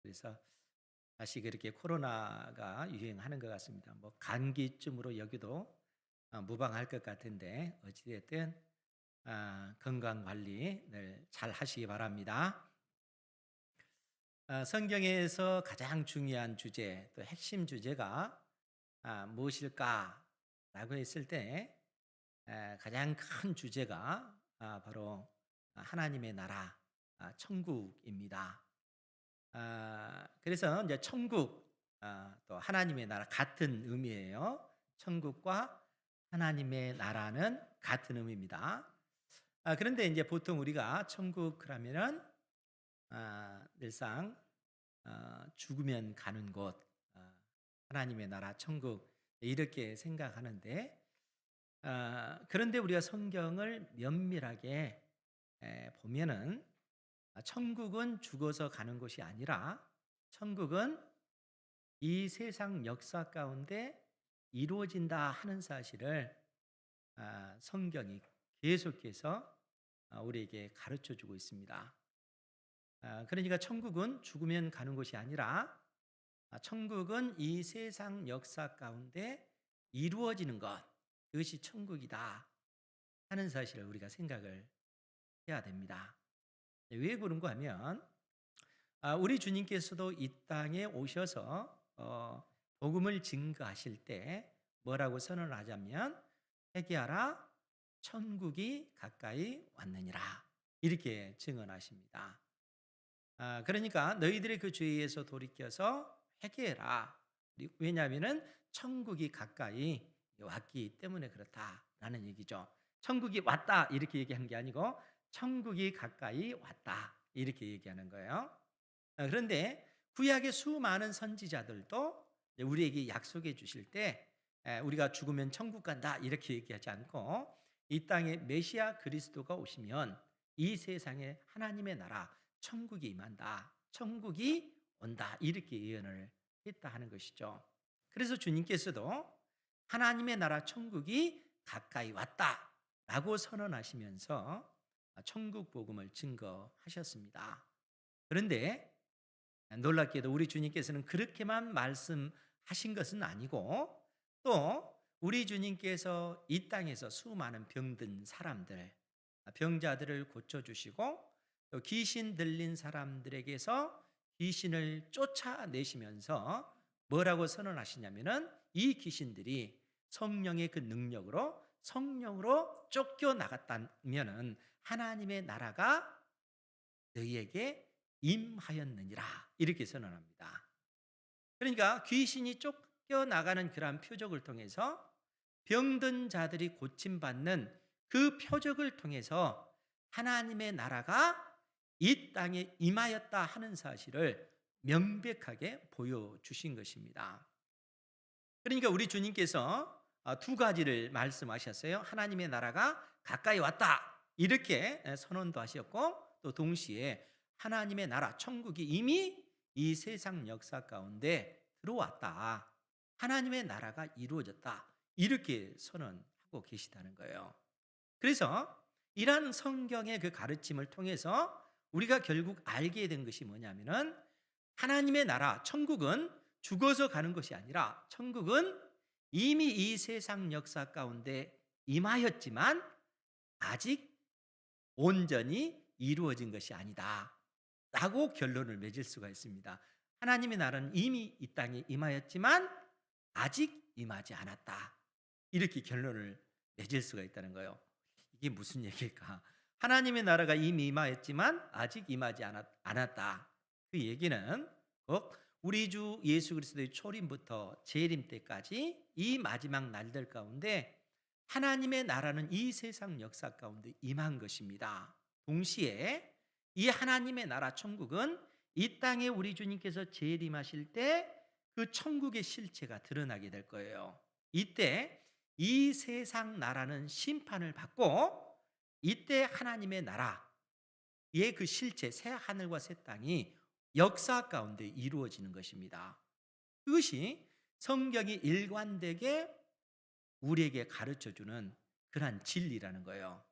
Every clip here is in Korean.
그래서 다시 그렇게 코로나가 유행하는 것 같습니다. 뭐 감기쯤으로 여기도 무방할 것 같은데 어찌됐든 건강 관리 늘 잘 하시기 바랍니다. 성경에서 가장 중요한 주제, 또 핵심 주제가 무엇일까라고 했을 때 가장 큰 주제가 바로 하나님의 나라, 천국입니다. 그래서 이제 천국, 또 하나님의 나라 같은 의미예요. 천국과 하나님의 나라는 같은 의미입니다. 그런데 이제 보통 우리가 천국 그러면은 늘상 죽으면 가는 곳, 하나님의 나라 천국 이렇게 생각하는데, 그런데 우리가 성경을 면밀하게 보면은 천국은 죽어서 가는 곳이 아니라 천국은 이 세상 역사 가운데 이루어진다 하는 사실을 성경이 계속해서 우리에게 가르쳐 주고 있습니다. 그러니까 천국은 죽으면 가는 곳이 아니라 천국은 이 세상 역사 가운데 이루어지는 것, 그것이 천국이다 하는 사실을 우리가 생각을 해야 됩니다. 왜 그런가 하면 우리 주님께서도 이 땅에 오셔서 복음을 증거하실 때 뭐라고 선언하자면 회개하라 천국이 가까이 왔느니라 이렇게 증언하십니다. 그러니까 너희들의 그 죄에서 돌이켜서 회개해라. 왜냐하면은 천국이 가까이 왔기 때문에 그렇다라는 얘기죠. 천국이 왔다 이렇게 얘기한 게 아니고 천국이 가까이 왔다 이렇게 얘기하는 거예요. 그런데 구약의 수많은 선지자들도 우리에게 약속해 주실 때 우리가 죽으면 천국 간다 이렇게 얘기하지 않고 이 땅에 메시아 그리스도가 오시면 이 세상에 하나님의 나라 천국이 임한다. 천국이 온다. 이렇게 예언을 했다 하는 것이죠. 그래서 주님께서도 하나님의 나라 천국이 가까이 왔다. 라고 선언하시면서 천국 복음을 증거하셨습니다. 그런데 놀랍게도 우리 주님께서는 그렇게만 말씀하신 것은 아니고 또 우리 주님께서 이 땅에서 수많은 병든 사람들, 병자들을 고쳐주시고 또 귀신 들린 사람들에게서 귀신을 쫓아내시면서 뭐라고 선언하시냐면은 이 귀신들이 성령의 그 능력으로 성령으로 쫓겨나갔다면은 하나님의 나라가 너희에게 임하였느니라 이렇게 선언합니다. 그러니까 귀신이 쫓겨나가는 그러한 표적을 통해서 병든 자들이 고침받는 그 표적을 통해서 하나님의 나라가 이 땅에 임하였다 하는 사실을 명백하게 보여주신 것입니다. 그러니까 우리 주님께서 두 가지를 말씀하셨어요. 하나님의 나라가 가까이 왔다 이렇게 선언도 하셨고 또 동시에 하나님의 나라 천국이 이미 이 세상 역사 가운데 들어왔다. 하나님의 나라가 이루어졌다. 이렇게 선언하고 계시다는 거예요. 그래서 이러한 성경의 그 가르침을 통해서 우리가 결국 알게 된 것이 뭐냐면은 하나님의 나라 천국은 죽어서 가는 것이 아니라 천국은 이미 이 세상 역사 가운데 임하였지만 아직 온전히 이루어진 것이 아니다 라고 결론을 맺을 수가 있습니다. 하나님의 나라는 이미 이 땅에 임하였지만 아직 임하지 않았다 이렇게 결론을 맺을 수가 있다는 거예요. 이게 무슨 얘기일까? 하나님의 나라가 이미 임하였지만 아직 임하지 않았다. 그 얘기는 꼭 우리 주 예수 그리스도의 초림부터 재림 때까지 이 마지막 날들 가운데 하나님의 나라는 이 세상 역사 가운데 임한 것입니다. 동시에 이 하나님의 나라 천국은 이 땅에 우리 주님께서 재림하실 때 그 천국의 실체가 드러나게 될 거예요. 이때 이 세상 나라는 심판을 받고 이때 하나님의 나라의 그 실체 새 하늘과 새 땅이 역사 가운데 이루어지는 것입니다. 그것이 성경이 일관되게 우리에게 가르쳐주는 그러한 진리라는 거예요.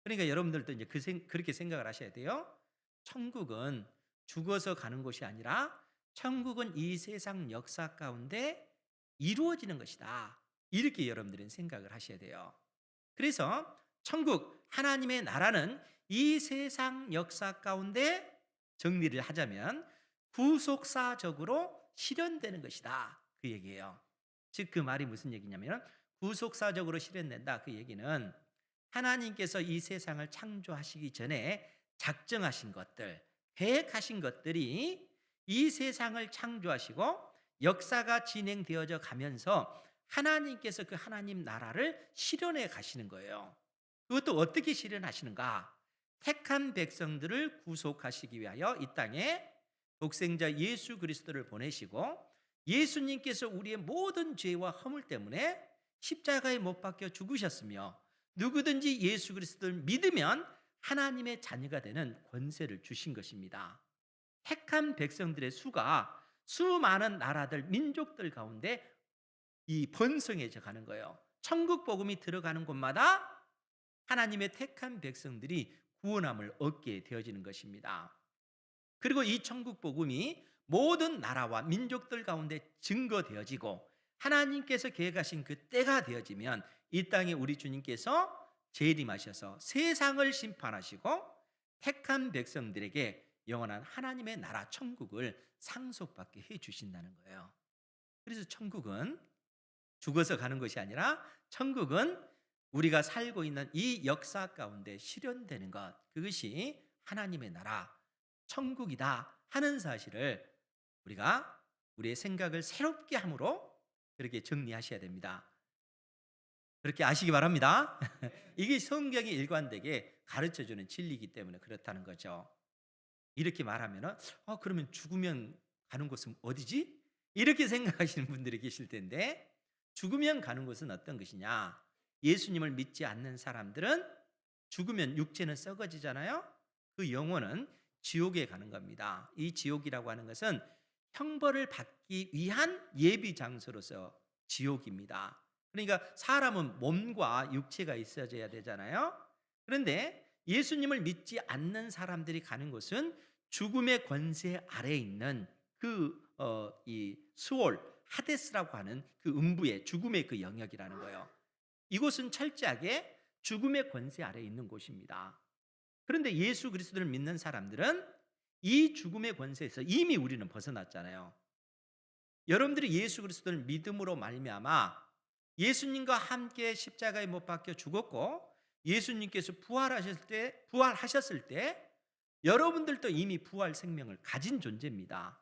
그러니까 여러분들도 이제 그렇게 생각을 하셔야 돼요. 천국은 죽어서 가는 곳이 아니라 천국은 이 세상 역사 가운데 이루어지는 것이다. 이렇게 여러분들은 생각을 하셔야 돼요. 그래서 천국, 하나님의 나라는 이 세상 역사 가운데 정리를 하자면 구속사적으로 실현되는 것이다. 그 얘기예요. 즉, 그 말이 무슨 얘기냐면 구속사적으로 실현된다. 그 얘기는 하나님께서 이 세상을 창조하시기 전에 작정하신 것들, 계획하신 것들이 이 세상을 창조하시고 역사가 진행되어져 가면서 하나님께서 그 하나님 나라를 실현해 가시는 거예요. 그것도 어떻게 실현하시는가? 택한 백성들을 구속하시기 위하여 이 땅에 독생자 예수 그리스도를 보내시고 예수님께서 우리의 모든 죄와 허물 때문에 십자가에 못 박혀 죽으셨으며 누구든지 예수 그리스도를 믿으면 하나님의 자녀가 되는 권세를 주신 것입니다. 택한 백성들의 수가 수많은 나라들, 민족들 가운데 이 번성해져 가는 거예요. 천국 복음이 들어가는 곳마다 하나님의 택한 백성들이 구원함을 얻게 되어지는 것입니다. 그리고 이 천국 복음이 모든 나라와 민족들 가운데 증거되어지고 하나님께서 계획하신 그 때가 되어지면 이 땅에 우리 주님께서 재림하셔서 세상을 심판하시고 택한 백성들에게 영원한 하나님의 나라 천국을 상속받게 해 주신다는 거예요. 그래서 천국은 죽어서 가는 것이 아니라 천국은 우리가 살고 있는 이 역사 가운데 실현되는 것, 그것이 하나님의 나라 천국이다 하는 사실을 우리가 우리의 생각을 새롭게 함으로 그렇게 정리하셔야 됩니다. 그렇게 아시기 바랍니다. 이게 성경이 일관되게 가르쳐주는 진리이기 때문에 그렇다는 거죠. 이렇게 말하면 그러면 죽으면 가는 곳은 어디지? 이렇게 생각하시는 분들이 계실 텐데 죽으면 가는 곳은 어떤 것이냐? 예수님을 믿지 않는 사람들은 죽으면 육체는 썩어지잖아요. 그 영혼은 지옥에 가는 겁니다. 이 지옥이라고 하는 것은 형벌을 받기 위한 예비 장소로서 지옥입니다. 그러니까 사람은 몸과 육체가 있어져야 되잖아요. 그런데 예수님을 믿지 않는 사람들이 가는 곳은 죽음의 권세 아래에 있는 이 수올 하데스라고 하는 그 음부의 죽음의 그 영역이라는 거예요. 이곳은 철저하게 죽음의 권세 아래에 있는 곳입니다. 그런데 예수 그리스도를 믿는 사람들은 이 죽음의 권세에서 이미 우리는 벗어났잖아요. 여러분들이 예수 그리스도를 믿음으로 말미암아 예수님과 함께 십자가에 못 박혀 죽었고 예수님께서 부활하셨을 때 여러분들도 이미 부활 생명을 가진 존재입니다.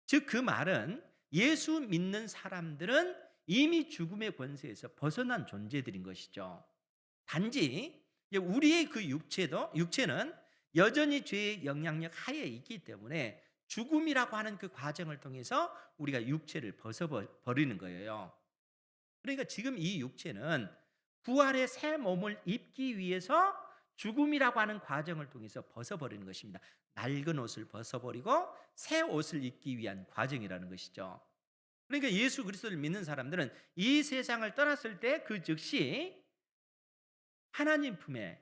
즉 그 말은 예수 믿는 사람들은 이미 죽음의 권세에서 벗어난 존재들인 것이죠. 단지 우리의 그 육체는 여전히 죄의 영향력 하에 있기 때문에 죽음이라고 하는 그 과정을 통해서 우리가 육체를 벗어버리는 거예요. 그러니까 지금 이 육체는 부활의 새 몸을 입기 위해서 죽음이라고 하는 과정을 통해서 벗어버리는 것입니다. 낡은 옷을 벗어버리고 새 옷을 입기 위한 과정이라는 것이죠. 그러니까 예수 그리스도를 믿는 사람들은 이 세상을 떠났을 때 그 즉시 하나님 품에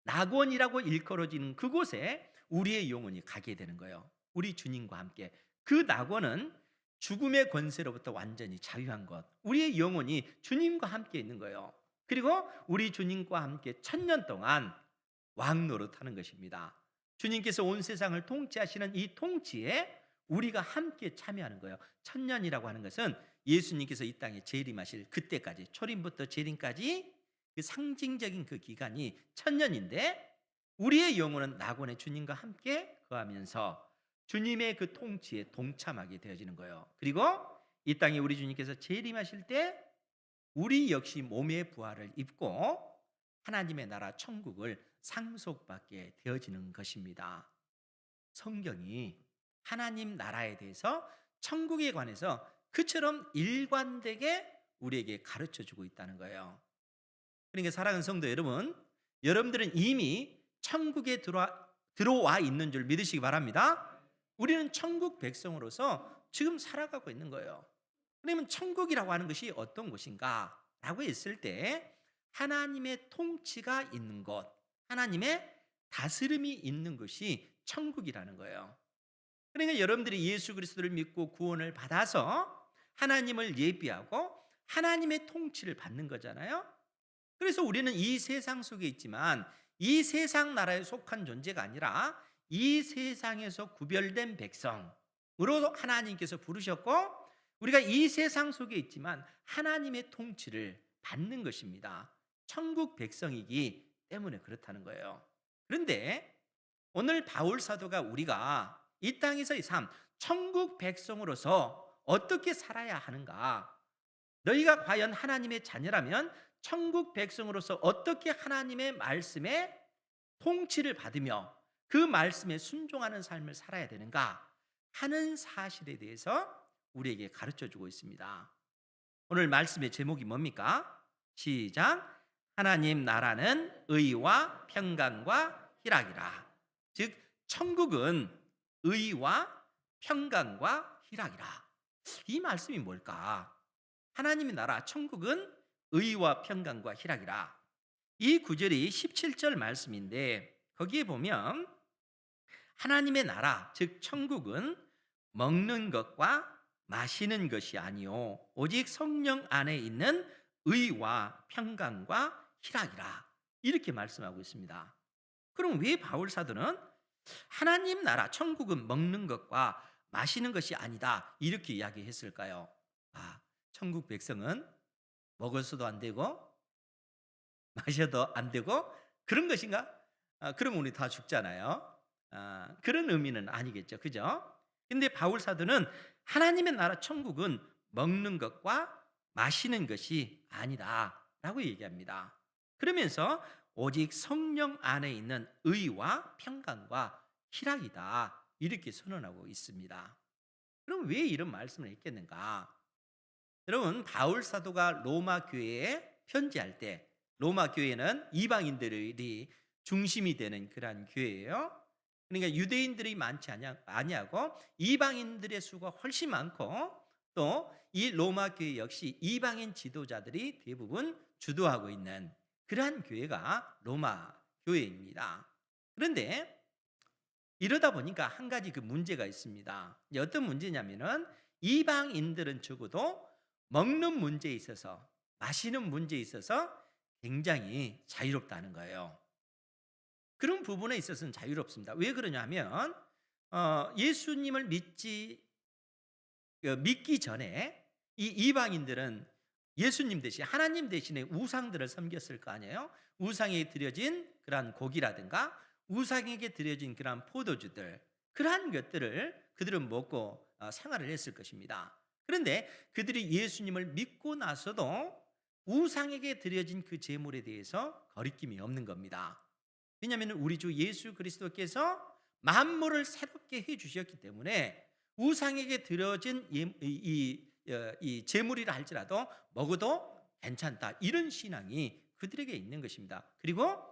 낙원이라고 일컬어지는 그곳에 우리의 영혼이 가게 되는 거예요. 우리 주님과 함께. 그 낙원은 죽음의 권세로부터 완전히 자유한 것. 우리의 영혼이 주님과 함께 있는 거예요. 그리고 우리 주님과 함께 1000년 동안 왕노릇하는 것입니다. 주님께서 온 세상을 통치하시는 이 통치에 우리가 함께 참여하는 거예요. 1000년이라고 하는 것은 예수님께서 이 땅에 재림하실 그때까지, 초림부터 재림까지 그 상징적인 그 기간이 1000년인데 우리의 영혼은 낙원의 주님과 함께 거하면서 주님의 그 통치에 동참하게 되어지는 거예요. 그리고 이 땅에 우리 주님께서 재림하실 때 우리 역시 몸의 부활을 입고 하나님의 나라 천국을 상속받게 되어지는 것입니다. 성경이 하나님 나라에 대해서 천국에 관해서 그처럼 일관되게 우리에게 가르쳐주고 있다는 거예요. 그러니까 사랑하는 성도 여러분, 여러분들은 이미 천국에 들어와 있는 줄 믿으시기 바랍니다. 우리는 천국 백성으로서 지금 살아가고 있는 거예요. 그러면 천국이라고 하는 것이 어떤 곳인가? 라고 했을 때 하나님의 통치가 있는 곳, 하나님의 다스림이 있는 것이 천국이라는 거예요. 그러니까 여러분들이 예수 그리스도를 믿고 구원을 받아서 하나님을 예비하고 하나님의 통치를 받는 거잖아요. 그래서 우리는 이 세상 속에 있지만 이 세상 나라에 속한 존재가 아니라 이 세상에서 구별된 백성으로 하나님께서 부르셨고, 우리가 이 세상 속에 있지만 하나님의 통치를 받는 것입니다. 천국 백성이기 때문에 그렇다는 거예요. 그런데 오늘 바울 사도가 우리가 이 땅에서의 삶, 천국 백성으로서 어떻게 살아야 하는가, 너희가 과연 하나님의 자녀라면 천국 백성으로서 어떻게 하나님의 말씀에 통치를 받으며 그 말씀에 순종하는 삶을 살아야 되는가 하는 사실에 대해서 우리에게 가르쳐 주고 있습니다. 오늘 말씀의 제목이 뭡니까? 시작. 하나님 나라는 의와 평강과 희락이라. 즉 천국은 의와 평강과 희락이라. 이 말씀이 뭘까? 하나님의 나라 천국은 의와 평강과 희락이라. 이 구절이 17절 말씀인데, 거기에 보면 하나님의 나라 즉 천국은 먹는 것과 마시는 것이 아니요 오직 성령 안에 있는 의와 평강과 희락이라, 이렇게 말씀하고 있습니다. 그럼 왜 바울 사도는 하나님 나라 천국은 먹는 것과 마시는 것이 아니다 이렇게 이야기했을까요? 천국 백성은 먹어서도 안 되고 마셔도 안 되고 그런 것인가? 그러면 우리 다 죽잖아요. 그런 의미는 아니겠죠, 그죠? 근데 바울 사도는 하나님의 나라 천국은 먹는 것과 마시는 것이 아니다라고 얘기합니다. 그러면서 오직 성령 안에 있는 의와 평강과 희락이다 이렇게 선언하고 있습니다. 그럼 왜 이런 말씀을 했겠는가? 여러분, 바울 사도가 로마 교회에 편지할 때, 로마 교회는 이방인들이 중심이 되는 그러한 교회예요. 그러니까 유대인들이 많지 아니하고 이방인들의 수가 훨씬 많고, 또 이 로마 교회 역시 이방인 지도자들이 대부분 주도하고 있는 그러한 교회가 로마 교회입니다. 그런데 이러다 보니까 한 가지 그 문제가 있습니다. 어떤 문제냐면은 이방인들은 적어도 먹는 문제에 있어서, 마시는 문제에 있어서 굉장히 자유롭다는 거예요. 그런 부분에 있어서는 자유롭습니다. 왜 그러냐면 예수님을 믿기 전에 이 이방인들은 예수님 대신 하나님 대신에 우상들을 섬겼을 거 아니에요. 우상에 드려진 그러한 고기라든가 우상에게 드려진 그러한 포도주들, 그러한 것들을 그들은 먹고 생활을 했을 것입니다. 그런데 그들이 예수님을 믿고 나서도 우상에게 드려진 그 제물에 대해서 거리낌이 없는 겁니다. 왜냐하면 우리 주 예수 그리스도께서 만물을 새롭게 해주셨기 때문에 우상에게 드려진 이 제물이라 할지라도 먹어도 괜찮다, 이런 신앙이 그들에게 있는 것입니다. 그리고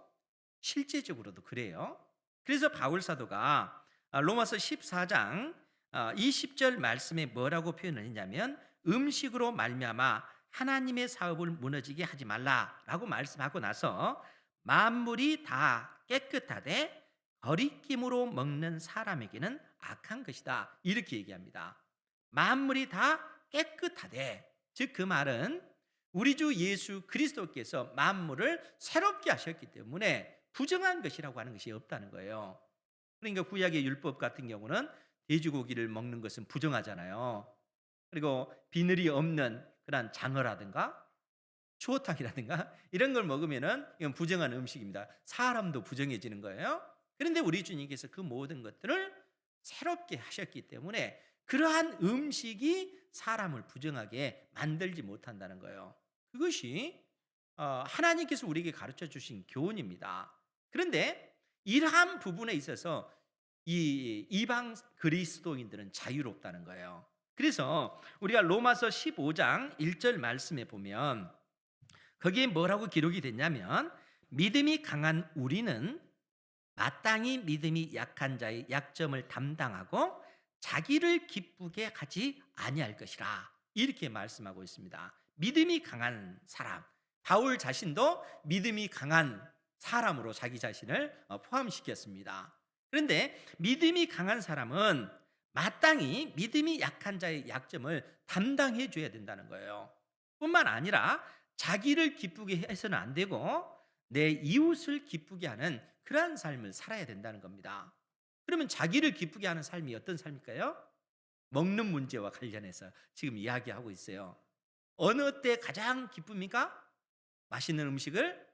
실제적으로도 그래요. 그래서 바울 사도가 로마서 14장 20절 말씀에 뭐라고 표현을 했냐면, 음식으로 말미암아 하나님의 사업을 무너지게 하지 말라라고 말씀하고 나서 만물이 다 깨끗하되 거리낌으로 먹는 사람에게는 악한 것이다 이렇게 얘기합니다. 만물이 다 깨끗하되, 즉 그 말은 우리 주 예수 그리스도께서 만물을 새롭게 하셨기 때문에 부정한 것이라고 하는 것이 없다는 거예요. 그러니까 구약의 율법 같은 경우는 돼지고기를 먹는 것은 부정하잖아요. 그리고 비늘이 없는 그런 장어라든가 추어탕이라든가 이런 걸 먹으면은 이건 부정한 음식입니다. 사람도 부정해지는 거예요. 그런데 우리 주님께서 그 모든 것들을 새롭게 하셨기 때문에 그러한 음식이 사람을 부정하게 만들지 못한다는 거예요. 그것이 하나님께서 우리에게 가르쳐 주신 교훈입니다. 그런데 이러한 부분에 있어서 이 이방 그리스도인들은 자유롭다는 거예요. 그래서 우리가 로마서 15장 1절 말씀에 보면 거기에 뭐라고 기록이 됐냐면, 믿음이 강한 우리는 마땅히 믿음이 약한 자의 약점을 담당하고 자기를 기쁘게 하지 아니할 것이라 이렇게 말씀하고 있습니다. 믿음이 강한 사람, 바울 자신도 믿음이 강한 사람으로 자기 자신을 포함시켰습니다. 그런데 믿음이 강한 사람은 마땅히 믿음이 약한 자의 약점을 담당해 줘야 된다는 거예요. 뿐만 아니라 자기를 기쁘게 해서는 안 되고 내 이웃을 기쁘게 하는 그러한 삶을 살아야 된다는 겁니다. 그러면 자기를 기쁘게 하는 삶이 어떤 삶일까요? 먹는 문제와 관련해서 지금 이야기하고 있어요. 어느 때 가장 기쁩니까? 맛있는 음식을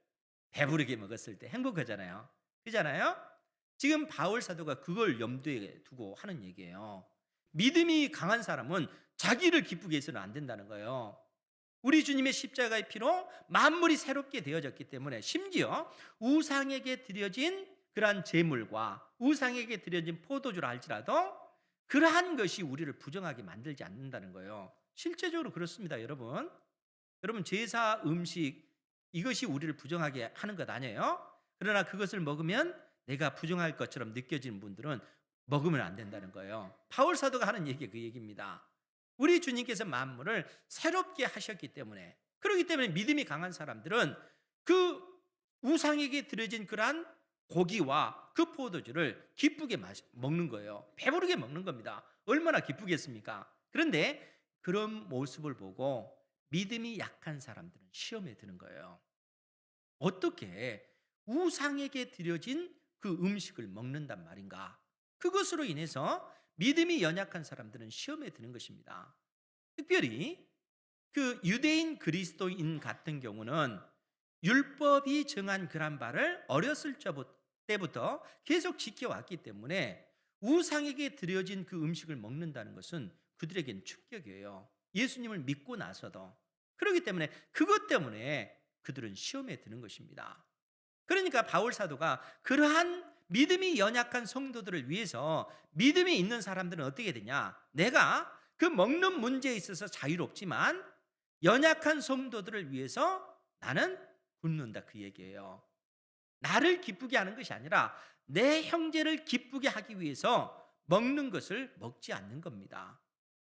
배부르게 먹었을 때 행복하잖아요. 그잖아요? 지금 바울 사도가 그걸 염두에 두고 하는 얘기예요. 믿음이 강한 사람은 자기를 기쁘게 해서는 안 된다는 거예요. 우리 주님의 십자가의 피로 만물이 새롭게 되어졌기 때문에 심지어 우상에게 드려진 그러한 제물과 우상에게 드려진 포도주를 할지라도 그러한 것이 우리를 부정하게 만들지 않는다는 거예요. 실제적으로 그렇습니다, 여러분. 여러분, 제사 음식 이것이 우리를 부정하게 하는 것 아니에요? 그러나 그것을 먹으면 내가 부정할 것처럼 느껴지는 분들은 먹으면 안 된다는 거예요. 바울 사도가 하는 얘기가 그 얘기입니다. 우리 주님께서 만물을 새롭게 하셨기 때문에, 그렇기 때문에 믿음이 강한 사람들은 그 우상에게 드려진 그러한 고기와 그 포도주를 기쁘게 먹는 거예요. 배부르게 먹는 겁니다. 얼마나 기쁘겠습니까? 그런데 그런 모습을 보고 믿음이 약한 사람들은 시험에 드는 거예요. 어떻게 우상에게 드려진 그 음식을 먹는단 말인가? 그것으로 인해서 믿음이 연약한 사람들은 시험에 드는 것입니다. 특별히 그 유대인 그리스도인 같은 경우는 율법이 정한 그런 바를 어렸을 때부터 계속 지켜왔기 때문에 우상에게 드려진 그 음식을 먹는다는 것은 그들에겐 충격이에요. 예수님을 믿고 나서도. 그렇기 때문에 그것 때문에 그들은 시험에 드는 것입니다. 그러니까 바울 사도가 그러한 믿음이 연약한 성도들을 위해서 믿음이 있는 사람들은 어떻게 되냐? 내가 그 먹는 문제에 있어서 자유롭지만 연약한 성도들을 위해서 나는 굶는다, 그 얘기예요. 나를 기쁘게 하는 것이 아니라 내 형제를 기쁘게 하기 위해서 먹는 것을 먹지 않는 겁니다.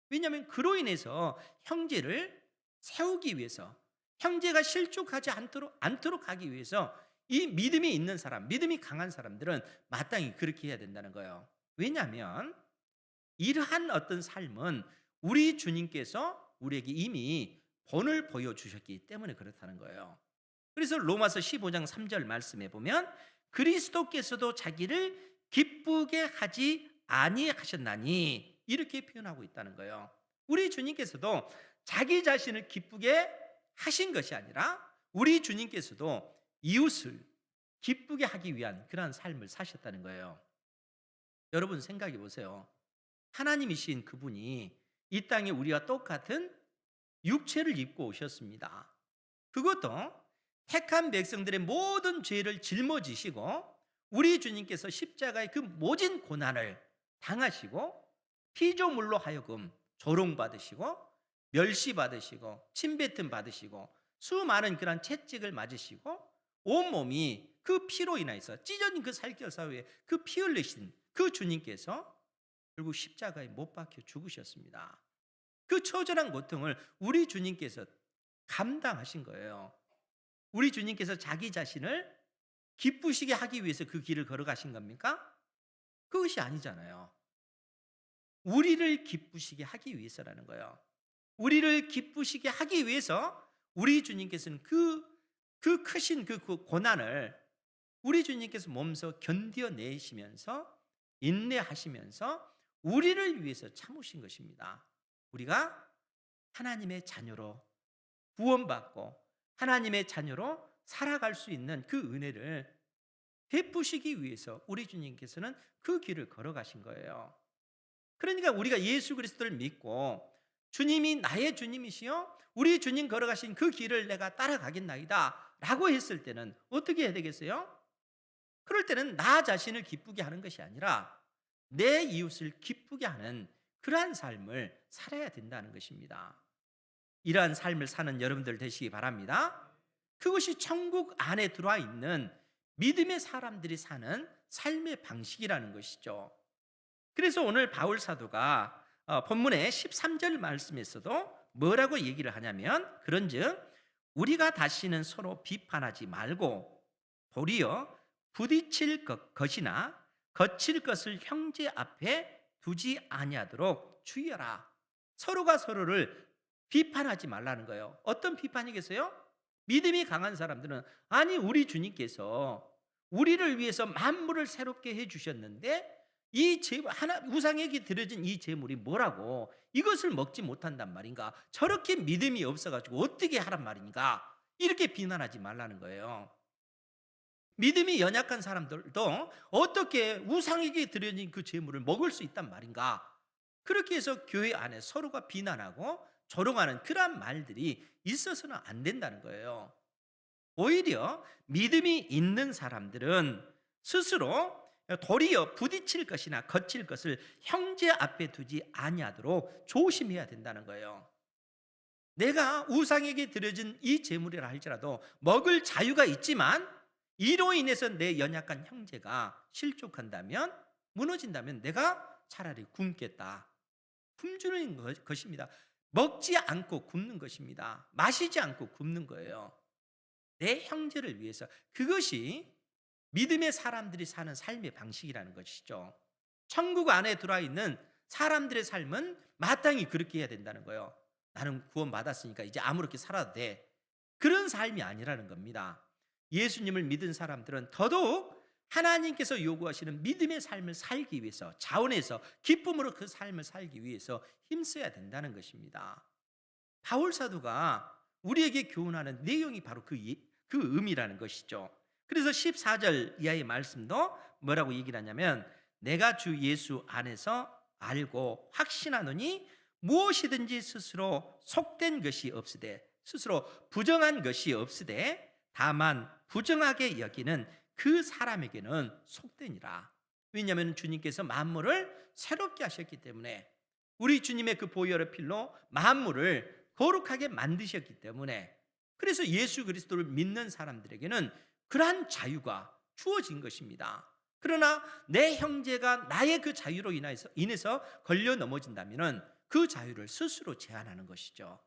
왜냐하면 그로 인해서 형제를 세우기 위해서, 형제가 실족하지 않도록 하기 위해서 이 믿음이 있는 사람, 믿음이 강한 사람들은 마땅히 그렇게 해야 된다는 거예요. 왜냐하면 이러한 어떤 삶은 우리 주님께서 우리에게 이미 본을 보여주셨기 때문에 그렇다는 거예요. 그래서 로마서 15장 3절 말씀에 보면 그리스도께서도 자기를 기쁘게 하지 아니하셨나니 이렇게 표현하고 있다는 거예요. 우리 주님께서도 자기 자신을 기쁘게 하신 것이 아니라 우리 주님께서도 이웃을 기쁘게 하기 위한 그러한 삶을 사셨다는 거예요. 여러분 생각해 보세요. 하나님이신 그분이 이 땅에 우리와 똑같은 육체를 입고 오셨습니다. 그것도 택한 백성들의 모든 죄를 짊어지시고 우리 주님께서 십자가의 그 모진 고난을 당하시고 피조물로 하여금 조롱받으시고 멸시받으시고 침뱉음 받으시고 수많은 그런 채찍을 맞으시고 온몸이 그 피로 인해서 찢어진 그 살결 사이에 그 피 흘리신 그 주님께서 결국 십자가에 못 박혀 죽으셨습니다. 그 처절한 고통을 우리 주님께서 감당하신 거예요. 우리 주님께서 자기 자신을 기쁘시게 하기 위해서 그 길을 걸어가신 겁니까? 그것이 아니잖아요. 우리를 기쁘시게 하기 위해서라는 거예요. 우리를 기쁘시게 하기 위해서 우리 주님께서는 그 크신 그 고난을 우리 주님께서 몸소 견뎌내시면서 인내하시면서 우리를 위해서 참으신 것입니다. 우리가 하나님의 자녀로 구원받고 하나님의 자녀로 살아갈 수 있는 그 은혜를 베푸시기 위해서 우리 주님께서는 그 길을 걸어가신 거예요. 그러니까 우리가 예수 그리스도를 믿고 주님이 나의 주님이시여 우리 주님 걸어가신 그 길을 내가 따라가겠나이다 라고 했을 때는 어떻게 해야 되겠어요? 그럴 때는 나 자신을 기쁘게 하는 것이 아니라 내 이웃을 기쁘게 하는 그러한 삶을 살아야 된다는 것입니다. 이러한 삶을 사는 여러분들 되시기 바랍니다. 그것이 천국 안에 들어와 있는 믿음의 사람들이 사는 삶의 방식이라는 것이죠. 그래서 오늘 바울 사도가 본문의 13절 말씀에서도 뭐라고 얘기를 하냐면 그런즉 우리가 다시는 서로 비판하지 말고 도리어 부딪힐 것이나 거칠 것을 형제 앞에 두지 아니하도록 주의하라. 서로가 서로를 비판하지 말라는 거예요. 어떤 비판이겠어요? 믿음이 강한 사람들은 아니 우리 주님께서 우리를 위해서 만물을 새롭게 해 주셨는데 이 하나 우상에게 드려진 이 제물이 뭐라고 이것을 먹지 못한단 말인가? 저렇게 믿음이 없어 가지고 어떻게 하란 말인가? 이렇게 비난하지 말라는 거예요. 믿음이 연약한 사람들도 어떻게 우상에게 드려진 그 제물을 먹을 수 있단 말인가? 그렇게 해서 교회 안에 서로가 비난하고 조롱하는 그러한 말들이 있어서는 안 된다는 거예요. 오히려 믿음이 있는 사람들은 스스로 도리어 부딪힐 것이나 거칠 것을 형제 앞에 두지 아니하도록 조심해야 된다는 거예요. 내가 우상에게 드려진 이 제물이라 할지라도 먹을 자유가 있지만 이로 인해서 내 연약한 형제가 실족한다면 무너진다면 내가 차라리 굶겠다. 굶주는 것입니다. 먹지 않고 굶는 것입니다. 마시지 않고 굶는 거예요. 내 형제를 위해서. 그것이 믿음의 사람들이 사는 삶의 방식이라는 것이죠. 천국 안에 들어와 있는 사람들의 삶은 마땅히 그렇게 해야 된다는 거예요. 나는 구원받았으니까 이제 아무렇게 살아도 돼. 그런 삶이 아니라는 겁니다. 예수님을 믿은 사람들은 더더욱 하나님께서 요구하시는 믿음의 삶을 살기 위해서 자원해서 기쁨으로 그 삶을 살기 위해서 힘써야 된다는 것입니다. 바울 사도가 우리에게 교훈하는 내용이 바로 그 의미라는 것이죠. 그래서 14절 이하의 말씀도 뭐라고 얘기를 하냐면 내가 주 예수 안에서 알고 확신하노니 무엇이든지 스스로 속된 것이 없으되 스스로 부정한 것이 없으되 다만 부정하게 여기는 그 사람에게는 속되니라. 왜냐하면 주님께서 만물을 새롭게 하셨기 때문에 우리 주님의 그 보혈의 필로 만물을 거룩하게 만드셨기 때문에 그래서 예수 그리스도를 믿는 사람들에게는 그러한 자유가 주어진 것입니다. 그러나 내 형제가 나의 그 자유로 인해서 걸려 넘어진다면 그 자유를 스스로 제한하는 것이죠.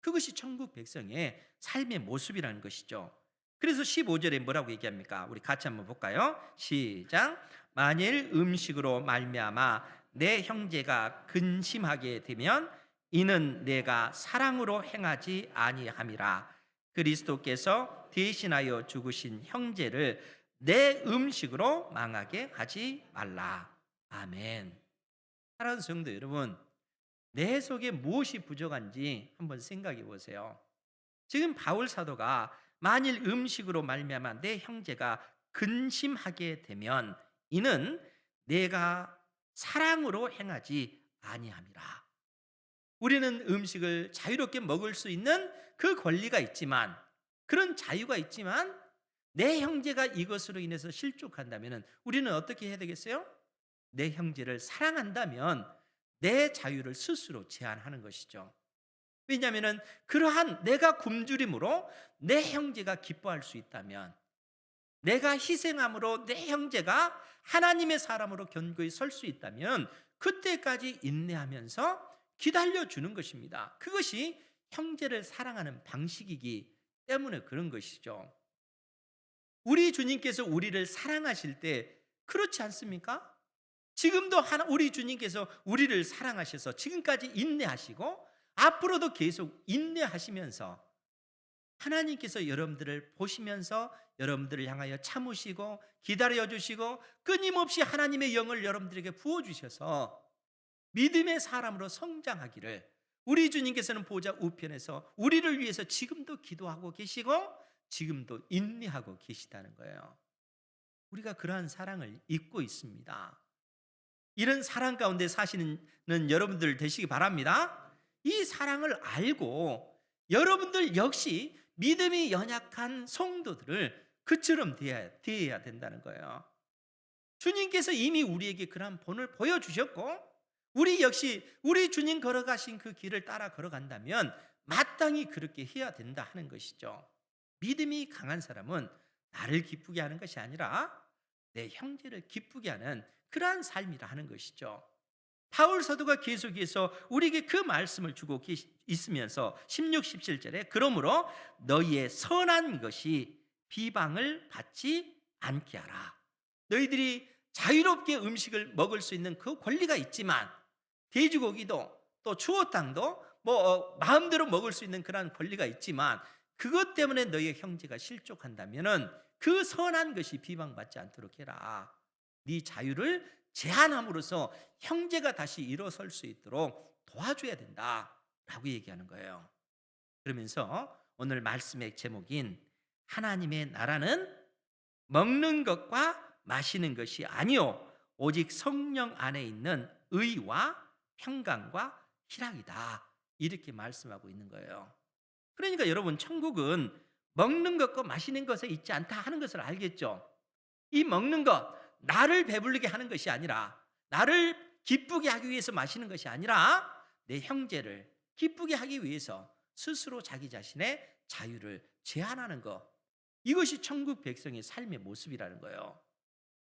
그것이 천국 백성의 삶의 모습이라는 것이죠. 그래서 15절에 뭐라고 얘기합니까? 우리 같이 한번 볼까요? 시작. 만일 음식으로 말미암아 내 형제가 근심하게 되면 이는 내가 사랑으로 행하지 아니함이라. 그리스도께서 대신하여 죽으신 형제를 내 음식으로 망하게 하지 말라. 아멘. 사랑하는 성도 여러분, 내 속에 무엇이 부족한지 한번 생각해 보세요. 지금 바울 사도가 만일 음식으로 말미암아 내 형제가 근심하게 되면 이는 내가 사랑으로 행하지 아니함이라. 우리는 음식을 자유롭게 먹을 수 있는 그 권리가 있지만 그런 자유가 있지만 내 형제가 이것으로 인해서 실족한다면 우리는 어떻게 해야 되겠어요? 내 형제를 사랑한다면 내 자유를 스스로 제한하는 것이죠. 왜냐하면 그러한 내가 굶주림으로 내 형제가 기뻐할 수 있다면 내가 희생함으로 내 형제가 하나님의 사람으로 견고히 설 수 있다면 그때까지 인내하면서 기다려주는 것입니다. 그것이 형제를 사랑하는 방식이기 때문에 그런 것이죠. 우리 주님께서 우리를 사랑하실 때 그렇지 않습니까? 지금도 우리 주님께서 우리를 사랑하셔서 지금까지 인내하시고 앞으로도 계속 인내하시면서 하나님께서 여러분들을 보시면서 여러분들을 향하여 참으시고 기다려주시고 끊임없이 하나님의 영을 여러분들에게 부어주셔서 믿음의 사람으로 성장하기를 우리 주님께서는 보좌 우편에서 우리를 위해서 지금도 기도하고 계시고 지금도 인내하고 계시다는 거예요. 우리가 그러한 사랑을 잊고 있습니다. 이런 사랑 가운데 사시는 여러분들 되시기 바랍니다. 이 사랑을 알고 여러분들 역시 믿음이 연약한 성도들을 그처럼 대해야 된다는 거예요. 주님께서 이미 우리에게 그런 본을 보여주셨고 우리 역시 우리 주님 걸어가신 그 길을 따라 걸어간다면 마땅히 그렇게 해야 된다 하는 것이죠. 믿음이 강한 사람은 나를 기쁘게 하는 것이 아니라 내 형제를 기쁘게 하는 그러한 삶이라 하는 것이죠. 바울 사도가 계속해서 우리에게 그 말씀을 주고 있으면서 16, 17절에 그러므로 너희의 선한 것이 비방을 받지 않게 하라. 너희들이 자유롭게 음식을 먹을 수 있는 그 권리가 있지만, 돼지고기도 또 추어탕도 마음대로 먹을 수 있는 그런 권리가 있지만, 그것 때문에 너의 형제가 실족한다면은 그 선한 것이 비방받지 않도록 해라. 네 자유를 제한함으로써 형제가 다시 일어설 수 있도록 도와줘야 된다라고 얘기하는 거예요. 그러면서 오늘 말씀의 제목인 하나님의 나라는 먹는 것과 마시는 것이 아니요 오직 성령 안에 있는 의와 평강과 희락이다, 이렇게 말씀하고 있는 거예요. 그러니까 여러분, 천국은 먹는 것과 마시는 것에 있지 않다 하는 것을 알겠죠? 이 먹는 것, 나를 배부르게 하는 것이 아니라, 나를 기쁘게 하기 위해서 마시는 것이 아니라 내 형제를 기쁘게 하기 위해서 스스로 자기 자신의 자유를 제한하는 것, 이것이 천국 백성의 삶의 모습이라는 거예요.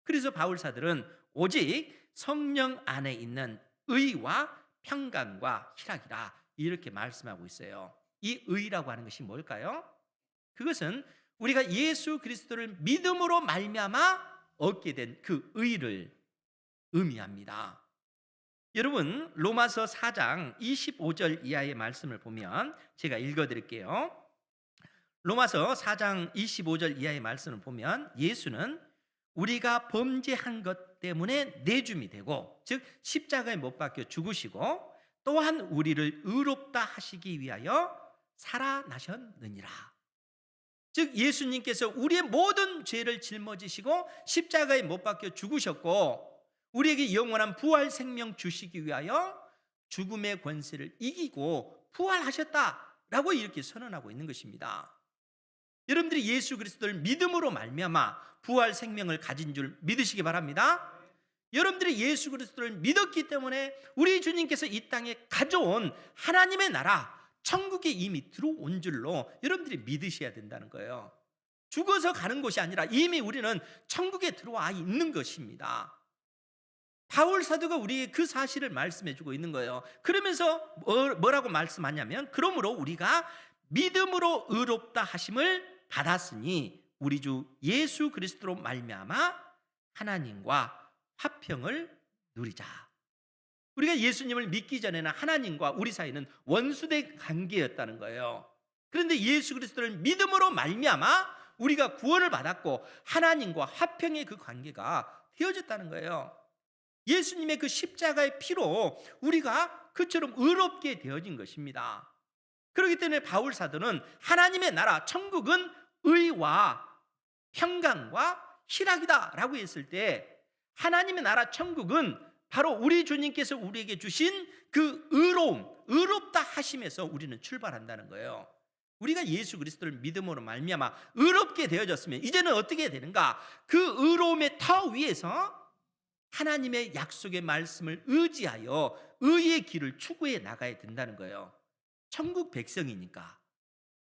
그래서 바울사들은 오직 성령 안에 있는 의와 평강과 희락이라, 이렇게 말씀하고 있어요. 이 의라고 하는 것이 뭘까요? 그것은 우리가 예수 그리스도를 믿음으로 말미암아 얻게 된 그 의를 의미합니다. 여러분, 로마서 4장 25절 이하의 말씀을 보면, 제가 읽어드릴게요. 로마서 4장 25절 이하의 말씀을 보면, 예수는 우리가 범죄한 것 때문에 내줌이 되고, 즉 십자가에 못 박혀 죽으시고, 또한 우리를 의롭다 하시기 위하여 살아나셨느니라. 즉 예수님께서 우리의 모든 죄를 짊어지시고 십자가에 못 박혀 죽으셨고, 우리에게 영원한 부활 생명 주시기 위하여 죽음의 권세를 이기고 부활하셨다라고 이렇게 선언하고 있는 것입니다. 여러분들이 예수 그리스도를 믿음으로 말미암아 부활 생명을 가진 줄 믿으시기 바랍니다. 여러분들이 예수 그리스도를 믿었기 때문에 우리 주님께서 이 땅에 가져온 하나님의 나라, 천국에 이미 들어온 줄로 여러분들이 믿으셔야 된다는 거예요. 죽어서 가는 곳이 아니라 이미 우리는 천국에 들어와 있는 것입니다. 바울 사도가 우리에게 그 사실을 말씀해 주고 있는 거예요. 그러면서 뭐라고 말씀하냐면, 그러므로 우리가 믿음으로 의롭다 하심을 받았으니 우리 주 예수 그리스도로 말미암아 하나님과 화평을 누리자. 우리가 예수님을 믿기 전에는 하나님과 우리 사이는 원수된 관계였다는 거예요. 그런데 예수 그리스도를 믿음으로 말미암아 우리가 구원을 받았고 하나님과 화평의 그 관계가 되어졌다는 거예요. 예수님의 그 십자가의 피로 우리가 그처럼 의롭게 되어진 것입니다. 그렇기 때문에 바울 사도는 하나님의 나라, 천국은 의와 평강과 희락이다 라고 했을 때, 하나님의 나라 천국은 바로 우리 주님께서 우리에게 주신 그 의로움, 의롭다 하심에서 우리는 출발한다는 거예요. 우리가 예수 그리스도를 믿음으로 말미암아 의롭게 되어졌으면 이제는 어떻게 되는가? 그 의로움의 터 위에서 하나님의 약속의 말씀을 의지하여 의의 길을 추구해 나가야 된다는 거예요. 천국 백성이니까.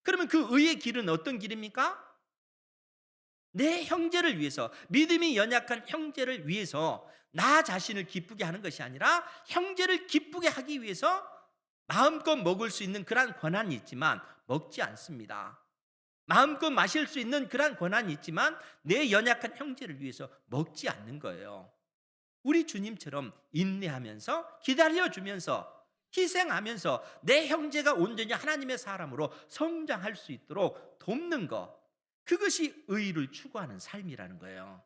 그러면 그 의의 길은 어떤 길입니까? 내 형제를 위해서, 믿음이 연약한 형제를 위해서 나 자신을 기쁘게 하는 것이 아니라 형제를 기쁘게 하기 위해서 마음껏 먹을 수 있는 그런 권한이 있지만 먹지 않습니다. 마음껏 마실 수 있는 그런 권한이 있지만 내 연약한 형제를 위해서 먹지 않는 거예요. 우리 주님처럼 인내하면서 기다려주면서 희생하면서 내 형제가 온전히 하나님의 사람으로 성장할 수 있도록 돕는 것, 그것이 의를 추구하는 삶이라는 거예요.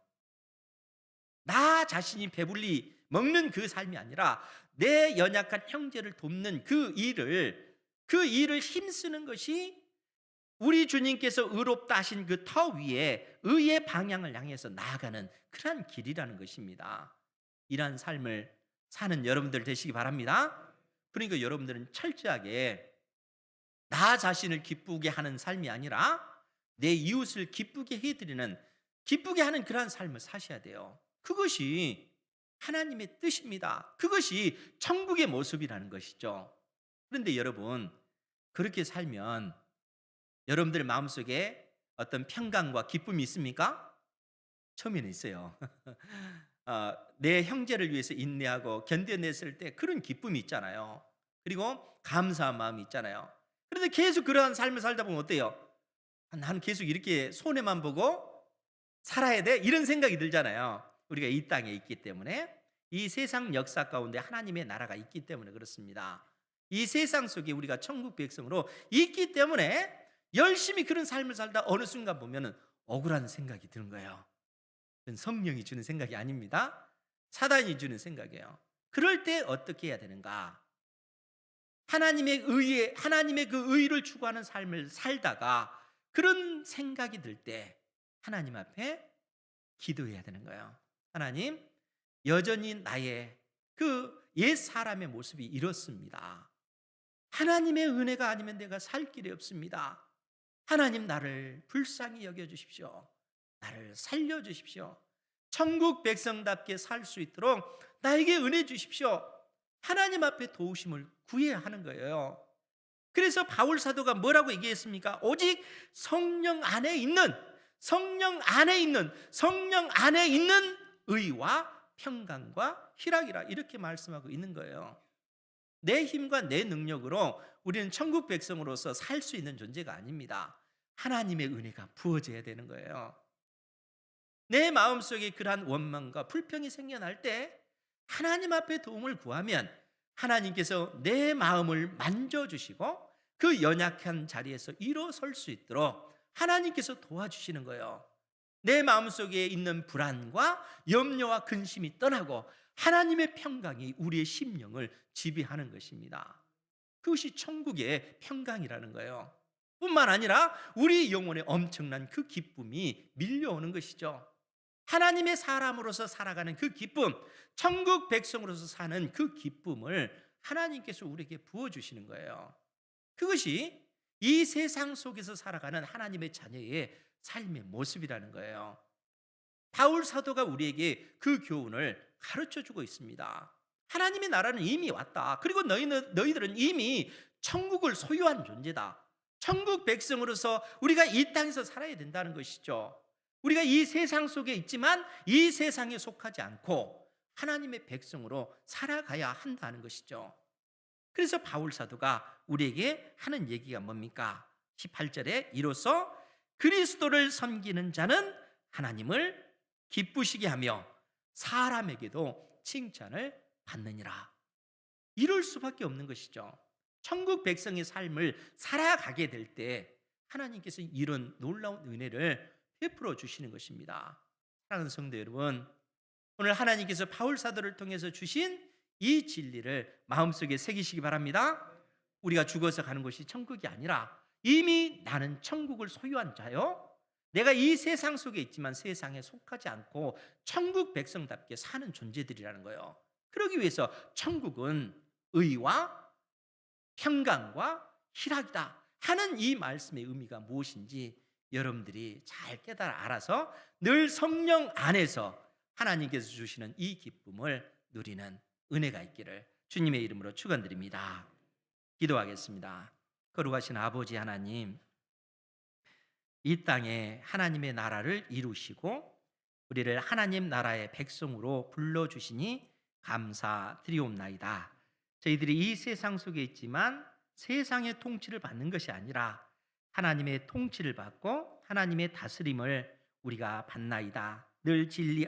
나 자신이 배불리 먹는 그 삶이 아니라 내 연약한 형제를 돕는 그 일을 힘쓰는 것이 우리 주님께서 의롭다 하신 그 터 위에 의의 방향을 향해서 나아가는 그러한 길이라는 것입니다. 이러한 삶을 사는 여러분들 되시기 바랍니다. 그러니까 여러분들은 철저하게 나 자신을 기쁘게 하는 삶이 아니라 내 이웃을 기쁘게 해드리는, 기쁘게 하는 그러한 삶을 사셔야 돼요. 그것이 하나님의 뜻입니다. 그것이 천국의 모습이라는 것이죠. 그런데 여러분, 그렇게 살면 여러분들 마음속에 어떤 평강과 기쁨이 있습니까? 처음에는 있어요. 내 형제를 위해서 인내하고 견뎌냈을 때 그런 기쁨이 있잖아요. 그리고 감사한 마음이 있잖아요. 그런데 계속 그러한 삶을 살다 보면 어때요? 나는 계속 이렇게 손해만 보고 살아야 돼? 이런 생각이 들잖아요. 우리가 이 땅에 있기 때문에, 이 세상 역사 가운데 하나님의 나라가 있기 때문에 그렇습니다. 이 세상 속에 우리가 천국 백성으로 있기 때문에 열심히 그런 삶을 살다 어느 순간 보면은 억울한 생각이 드는 거예요. 그건 성령이 주는 생각이 아닙니다. 사단이 주는 생각이에요. 그럴 때 어떻게 해야 되는가? 하나님의 의에, 하나님의 그 의를 추구하는 삶을 살다가 그런 생각이 들 때 하나님 앞에 기도해야 되는 거예요. 하나님, 여전히 나의 그 옛 사람의 모습이 이렇습니다. 하나님의 은혜가 아니면 내가 살 길이 없습니다. 하나님, 나를 불쌍히 여겨 주십시오. 나를 살려 주십시오. 천국 백성답게 살 수 있도록 나에게 은혜 주십시오. 하나님 앞에 도우심을 구해야 하는 거예요. 그래서 바울 사도가 뭐라고 얘기했습니까? 오직 성령 안에 있는, 성령 안에 있는, 성령 안에 있는 의와 평강과 희락이라, 이렇게 말씀하고 있는 거예요. 내 힘과 내 능력으로 우리는 천국 백성으로서 살 수 있는 존재가 아닙니다. 하나님의 은혜가 부어져야 되는 거예요. 내 마음속에 그러한 원망과 불평이 생겨날 때 하나님 앞에 도움을 구하면 하나님께서 내 마음을 만져주시고 그 연약한 자리에서 일어설 수 있도록 하나님께서 도와주시는 거예요. 내 마음속에 있는 불안과 염려와 근심이 떠나고 하나님의 평강이 우리의 심령을 지배하는 것입니다. 그것이 천국의 평강이라는 거예요. 뿐만 아니라 우리 영혼에 엄청난 그 기쁨이 밀려오는 것이죠. 하나님의 사람으로서 살아가는 그 기쁨, 천국 백성으로서 사는 그 기쁨을 하나님께서 우리에게 부어주시는 거예요. 그것이 이 세상 속에서 살아가는 하나님의 자녀의 삶의 모습이라는 거예요. 바울 사도가 우리에게 그 교훈을 가르쳐주고 있습니다. 하나님의 나라는 이미 왔다. 그리고 너희들은 이미 천국을 소유한 존재다. 천국 백성으로서 우리가 이 땅에서 살아야 된다는 것이죠. 우리가 이 세상 속에 있지만 이 세상에 속하지 않고 하나님의 백성으로 살아가야 한다는 것이죠. 그래서 바울 사도가 우리에게 하는 얘기가 뭡니까? 18절에 이로써 그리스도를 섬기는 자는 하나님을 기쁘시게 하며 사람에게도 칭찬을 받느니라. 이럴 수밖에 없는 것이죠. 천국 백성의 삶을 살아가게 될 때 하나님께서 이런 놀라운 은혜를 베풀어 주시는 것입니다. 사랑하는 성도 여러분, 오늘 하나님께서 바울 사도를 통해서 주신 이 진리를 마음속에 새기시기 바랍니다. 우리가 죽어서 가는 곳이 천국이 아니라 이미 나는 천국을 소유한 자요, 내가 이 세상 속에 있지만 세상에 속하지 않고 천국 백성답게 사는 존재들이라는 거예요. 그러기 위해서 천국은 의와 평강과 희락이다 하는 이 말씀의 의미가 무엇인지 여러분들이 잘 깨달아 알아서 늘 성령 안에서 하나님께서 주시는 이 기쁨을 누리는 은혜가 있기를 주님의 이름으로 축원드립니다. 기도하겠습니다. 거룩하신 아버지 하나님, 이 땅에 하나님의 나라를 이루시고 우리를 하나님 나라의 백성으로 불러주시니 감사드리옵나이다. 저희들이 이 세상 속에 있지만 세상의 통치를 받는 것이 아니라 하나님의 통치를 받고 하나님의 다스림을 우리가 받나이다. 늘 진리